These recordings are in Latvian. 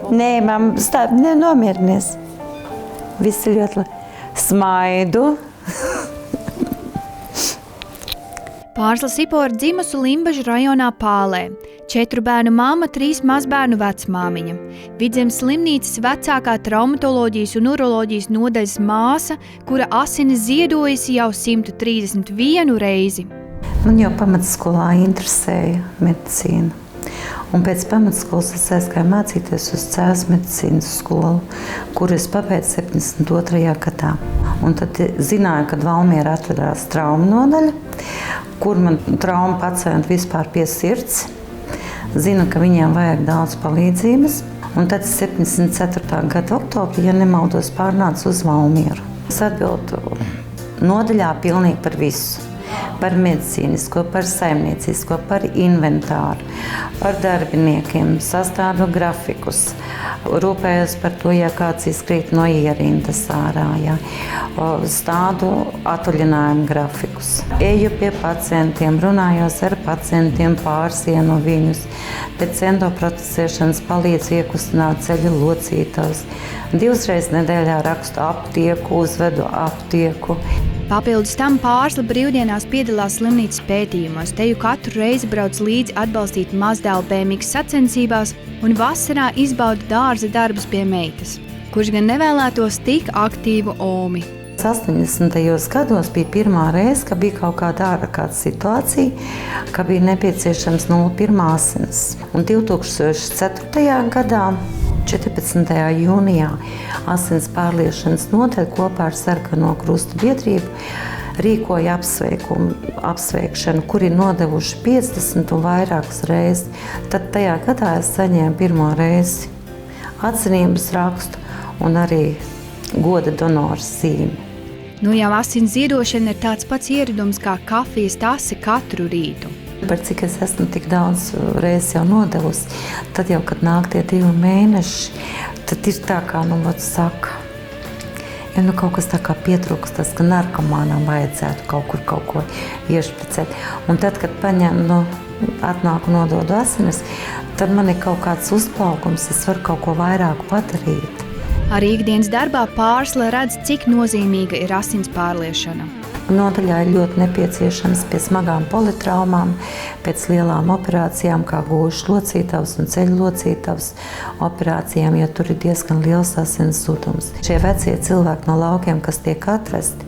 Nē, mamma, nomierinies. Viss ir ļoti labi. Smaidu. Pārsla Sipora dzimusi Limbažu rajonā Pālē. 4 bērnu mamma, 3 mazbērnu vecmāmiņa. Vidzemes slimnīcas vecākā traumatoloģijas un uroloģijas nodaļas māsa, kura asinis ziedojusi jau 131 reizi. Man jau pamatskolā interesēja medicīna. Un pēc pamatskolas es aizgāju mācīties uz Cēzes medicīnas skolu, kur es pabeidzu 72. gadā. Un tad zināju, ka Valmierā atradās trauma nodaļa, kur man trauma pacienti vispār pie sirds. Zinu, ka viņiem vajag daudz palīdzības. Un tad 74. gada oktobrī, ja nemaldos, pārnācu uz Valmieru. Es atbildu nodaļā pilnīgi par visu. Par medicīnisko, par saimniecisko, par inventāru, par darbiniekiem, sastādu grafikus. Rūpējos par to, ja kāds izkrīt no ierindas ārā, ja. Stādu atvaļinājumu grafikus. Eju pie pacientiem, runājos ar pacientiem, pārsienu viņus. Pēc endoprotezēšanas palīdzu iekustināt ceļu locītājus. 2 reizes nedēļā rakstu aptieku, uzvedu aptieku. Papildus tam Pārsla brīvdienās piedalās slimnīcas pētījumos, teju katru reizi brauc līdzi atbalstīt mazdēlu BMX sacensībās un vasarā izbauda dārza darbus pie meitas, kurš gan nevēlētos tik aktīvu Omi. 80. gados bija pirmā reize, ka bija kaut kāda ārkārtas situācija, ka bija nepieciešams 01 asins. Un 2004. gadā 14. jūnijā asins pārliešanas nodaļa kopā ar Sarkano Krusta biedrību rīkoja apsveikšanu, kuri nodevuši 50 un vairākas reizes. Tad tajā gadā es saņēmu pirmo reizi atzinības rakstu un arī goda donors zīmi. Nu jau asins ziedošana ir tāds pats ieradums kā kafijas tase katru rītu. Par cik es esmu tik daudz reizes jau nodevusi, tad jau, kad nāk tie 2 mēneši, tad ir tā kā, saka, ja kaut kas tā kā pietrūkst, tas, ka narkomānam vajadzētu kaut ko iešpricēt. Un tad, kad paņem, atnāku nododu asinis, tad man ir kaut kāds uzplaukums, es varu kaut ko vairāk padarīt. Arī ikdienas darbā Pārsla redz, cik nozīmīga ir asins pārliešana. Nodaļā ir ļoti nepieciešams pie smagām politraumām, pēc lielām operācijām, kā gūžu locītavas un ceļu locītavas operācijām, jo tur ir diezgan liels asins zudums. Šie vecie cilvēki no laukiem, kas tiek atvesti,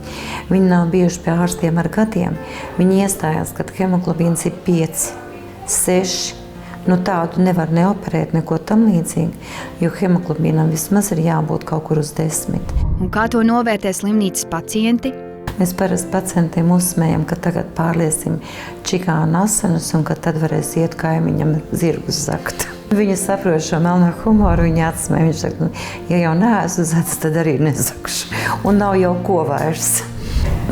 viņi nav bijuši pie ārstiem ar gadiem. Viņi iestājās, kad hemoglobīns ir 5, 6. Tādu nevar neoperēt, neko tam līdzīgi, jo hemoglobīnam vismaz ir jābūt kaut kur uz 10. Un kā to novērtē slimnīcas pacienti? Mēs parasti pacientiem uzsmējam, ka tagad pārliesim čikānu asinus un ka tad varēs iet kaimiņam zirgus zakt. Viņi saprot šo melno humoru, viņi atsmēja. Viņš saka, ja jau neesmu zats, tad arī nezakšu. Un nav jau ko vairs.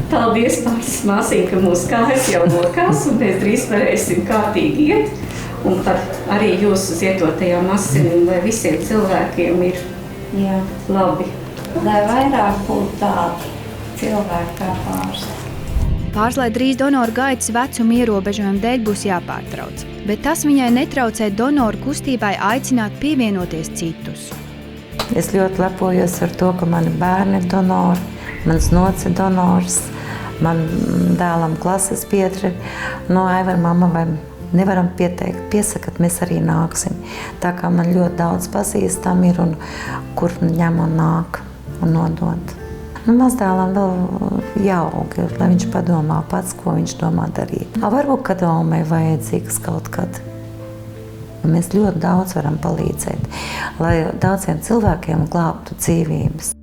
Paldies, Pārslas māsīm, ka mūsu kājas jau nokās un mēs drīz varēsim kārtīgi iet. Un tad arī jūsu zietotajām asinīm, lai visiem cilvēkiem ir labi. Lai vairāk būtu tādi cilvēki kā Pārsla. Pārslai drīz donoru gaitas vecuma ierobežojumu dēļ būs jāpārtrauc, bet tas viņai netraucē donoru kustībai aicināt pievienoties citus. Es ļoti lepojos ar to, ka mani bērni ir donori, mans nots ir donors, man dēlam klases biedri, Aivar, mamma, vai nevaram pieteikt, piesakat, mēs arī nāksim. Tā kā man ļoti daudz pazīstam ir un kur ņem un nāk un nodod. Mazdēlam vēl jāaug, lai viņš padomā pats, ko viņš domā darīt. Varbūt, kad Omei vajadzīgs kaut kad. Mēs ļoti daudz varam palīdzēt, lai daudziem cilvēkiem glābtu dzīvības.